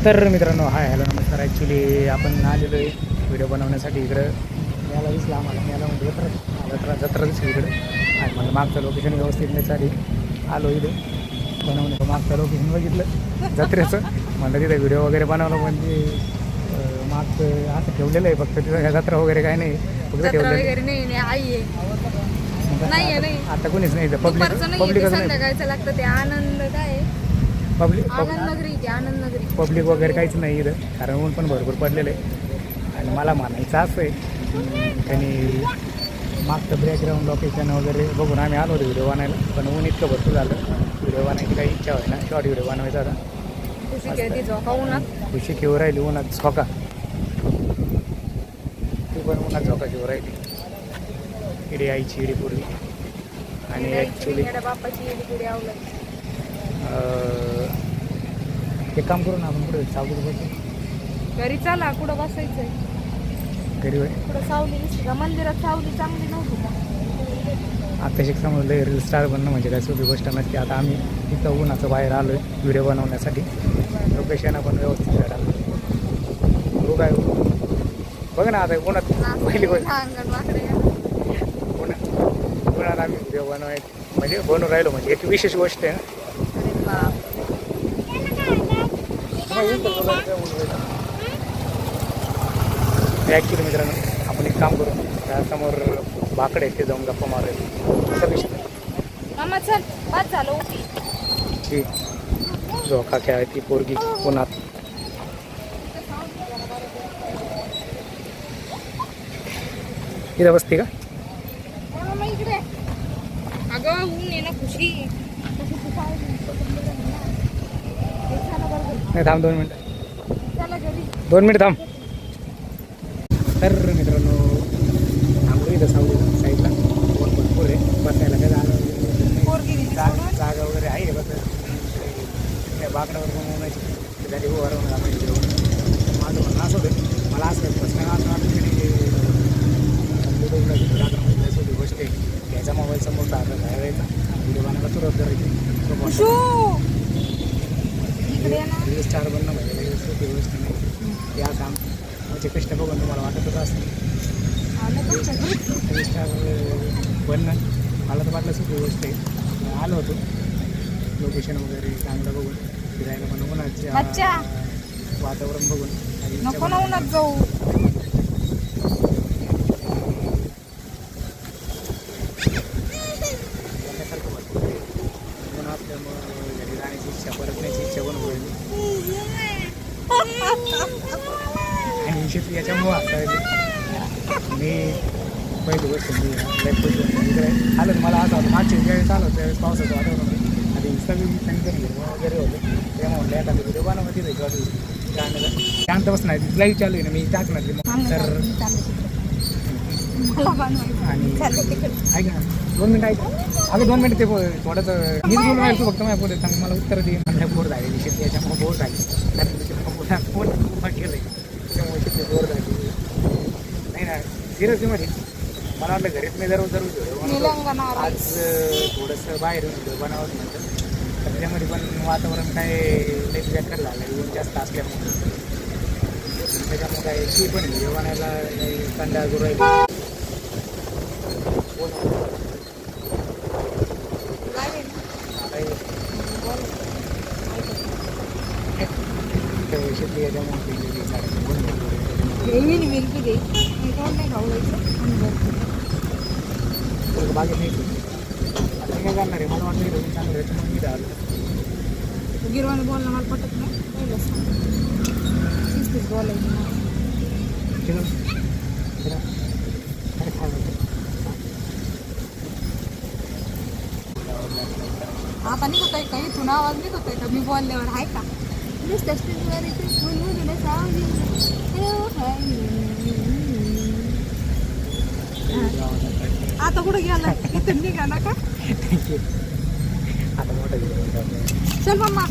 तर मित्रांनो hi hello नमस्कार. ॲक्च्युली आपण आलेलो आहे व्हिडिओ बनवण्यासाठी इकडं. याला दिसला आम्हाला, याला म्हणजे जत्रा दिसली इकडं. आणि मला मागचं लोकेशन व्यवस्थित नाही आलो इथे बनवणं. मागचं लोकेशन बघितलं जत्रेचं, म्हणलं तिथे व्हिडिओ वगैरे बनवलं. म्हणजे मागचं असं ठेवलेलं आहे फक्त, तिथं जत्रा वगैरे काय नाही, फक्त ठेवलेलं नाही. आता कोणीच नाही इथं. पब्लिकच संध्याकाळचं लागतं ते आनंद काय आनंद नगरी पब्लिक वगैरे काहीच नाही इथं, कारण ऊन पण भरपूर पडलेलं आहे. आणि मला म्हणायचं असं आहे त्यांनी मागचं बॅकग्राऊंड लोकेशन वगैरे बघून आम्ही आलो होतो व्हिडिओ बनायला, पण ऊन इतकं भरपूर झालं व्हिडिओ बनायची काही इच्छा होई ना. शॉर्ट व्हिडिओ बनवायचा होता. खुशी घेऊ राहिली उन्हात झोका, ती पण उन्हात झोका घेऊ राहिली. इडी आईची इडी पूर्वी. आणि ॲक्च्युली एक काम करू ना आपण, कुठे सावलीत बसू. घरी चला, कुठं बसायचंय घरी होय. कुठं सावली दिसते का? मंदिरात सावली चांगली नव्हती का? आता शिक्षणामध्ये रील स्टार बनणं म्हणजे काय सोपी गोष्ट नसते. आता आम्ही इथं उन्हाचं बाहेर आलो आहे व्हिडिओ बनवण्यासाठी. लोकेशन आपण व्यवस्थित काढायला बघू काय बघ ना. आता उन्हात पहिली गोष्ट उन्हात आम्ही व्हिडिओ बनवायचं म्हणजे बनवून राहिलो म्हणजे एक विशेष गोष्ट आहे ना. ॲक्च्युली मित्रांनो आपण एक काम करू, त्यासमोर बाकडे ते जाऊन गप्पा मारूया. असा विषय मामा चल, बाद झालं. ती झोका खेळायची पोरगी उन्हात. इथं बसते का? इकडे अगं ऊन आहे ना खुशी. नाही थांब 2 मिनटं, चला घरी 2 मिनिट थांब. तर मित्रांनो थांबलो इथं सावली साईडला. ऊन भरपूर आहे, बसायला काय जागा वगैरे आहे बस. त्या बाकडावर पण उन्हायची त्यासाठी उभं राहून आपण माझं म्हणणं असं होतं, मला असं प्रश्न असं वाटतं की सोपी गोष्ट आहे. घ्यायचा मोबाईल समोर राहायचा व्हिडिओ बनायला सुरुवात करायची. रील स्टार बनणं म्हणजे सोपी गोष्ट नाही. या काम म्हणजे कष्ट बघून तुम्हाला वाटतच असतं रील स्टार बनणं. मला तर वाटलं सोपी गोष्ट आहे. आलो होतो लोकेशन वगैरे चांगलं बघून फिरायला, पण उन्हाचे वातावरण बघून नको ना उन्हात जाऊ. घरी जाण्याची इच्छा, परतण्याची इच्छा पण होईल. आणि शेती याच्यामुळं असायला मी पहिली गोष्ट मी इकडे आलं. मला असं होतं मागच्या ज्यावेळेस आलो त्यावेळेस पावसाचं वातावरण होतं. आधी सगळी त्यांनी वगैरे होतं तेव्हा म्हटलं एखादी व्हिडिओ बनवती जायचं शांत बस नाही. लाईव्ह चालू आहे ना, मी टाकणार तर. आणि ऐक ना 2 मिनिटं ऐक. अगं 2 मिनिटं ते थोडंसं मीच बोलून राहायचो फक्त माझ्या पुढे सांग. मला उत्तर दे. माझ्या बोर झालेली शेती याच्यामुळे बोर झाली. पोट उभा केलं त्याच्यामुळे शेती बोर झाली. नाही ना सिरियसली मध्ये मला वाटलं घरीच मी दररोज आज थोडंसं बाहेर येऊन बनावं म्हणतं. तर त्याच्यामध्ये पण वातावरण काय लईच बेकार झालं ऊन जास्त असल्यामुळे. त्याच्यामुळे काय ती पण व्हिडिओ बनायला काही कंटाळा करू राहिली. शेती याच्यामुळे बागेत नाही आता काय करणार आहे. मला वाटतं चांगलं याच्यामुळे मी आलो. गिरवाने बोलणं मला पटत नाही. बोलायचं आता निघत आहे का? इथून आवाज निघत आहे का मी बोलल्यावर? आहे का? आता कुठं गेला? इथून निघा ना का? आता मोठं चल मम्मा.